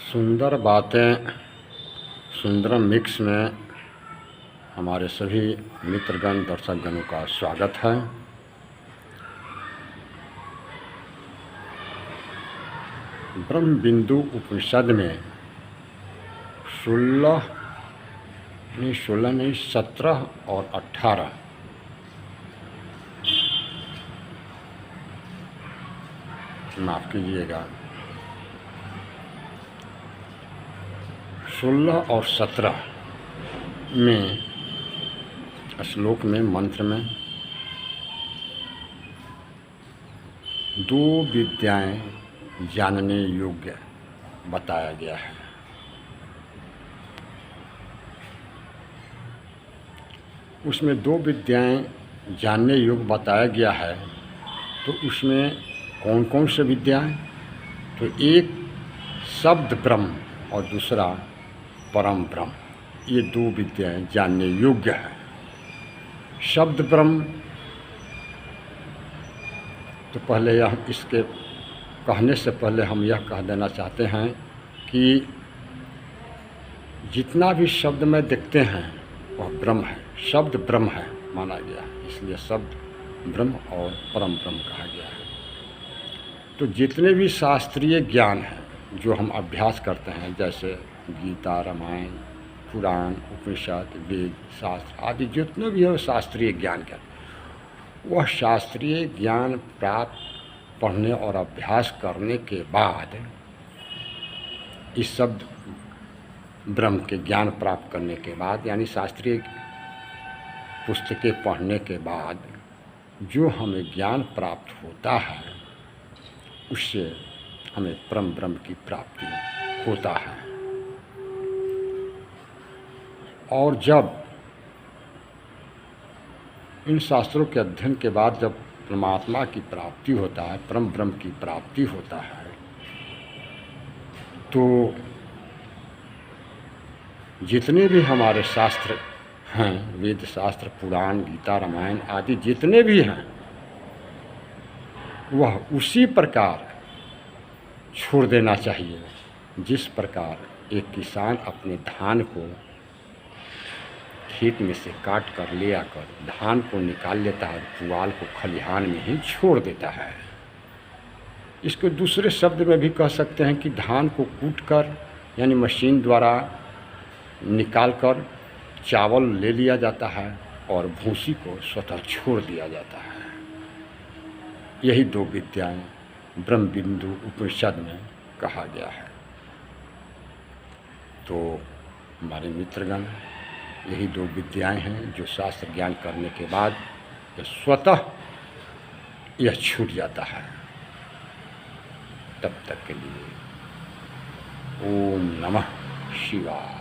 सुंदर बातें सुंदरम मिक्स में हमारे सभी मित्रगण दर्शकगणों का स्वागत है। ब्रह्म बिंदु उपनिषद में 17 और 18 माफ़ कीजिएगा 16 और 17 में श्लोक में मंत्र में दो विद्याएं जानने योग्य बताया गया है। उसमें दो विद्याएं जानने योग्य बताया गया है। तो उसमें कौन कौन से विद्याएं? तो एक शब्द ब्रह्म और दूसरा परम ब्रह्म, ये दो विद्याएं जानने योग्य है। शब्द ब्रह्म तो पहले यह इसके कहने से पहले हम यह कह देना चाहते हैं कि जितना भी शब्द में देखते हैं वह ब्रह्म है, शब्द ब्रह्म है माना गया है, इसलिए शब्द ब्रह्म और परम ब्रह्म कहा गया है। तो जितने भी शास्त्रीय ज्ञान हैं जो हम अभ्यास करते हैं, जैसे गीता, रामायण, पुराण, उपनिषद, वेद, शास्त्र आदि जितने भी है शास्त्रीय ज्ञान का, वह शास्त्रीय ज्ञान प्राप्त पढ़ने और अभ्यास करने के बाद, इस शब्द ब्रह्म के ज्ञान प्राप्त करने के बाद, यानी शास्त्रीय पुस्तकें पढ़ने के बाद जो हमें ज्ञान प्राप्त होता है, उससे हमें परम ब्रह्म की प्राप्ति होता है। और जब इन शास्त्रों के अध्ययन के बाद जब परमात्मा की प्राप्ति होता है, परम ब्रह्म की प्राप्ति होता है, तो जितने भी हमारे शास्त्र हैं, वेद शास्त्र, पुराण, गीता, रामायण आदि जितने भी हैं, वह उसी प्रकार छोड़ देना चाहिए जिस प्रकार एक किसान अपने धान को खेत में से काट कर ले आकर धान को निकाल लेता है, पुआल को खलिहान में ही छोड़ देता है। इसको दूसरे शब्द में भी कह सकते हैं कि धान को कूट कर यानी मशीन द्वारा निकाल कर चावल ले लिया जाता है और भूसी को स्वतः छोड़ दिया जाता है। यही दो विद्याएं ब्रह्म बिंदु उपनिषद में कहा गया है। तो हमारे मित्रगण, यही दो विद्याएं हैं जो शास्त्र ज्ञान करने के बाद स्वतः यह छूट जाता है। तब तक के लिए ओम नमः शिवाय।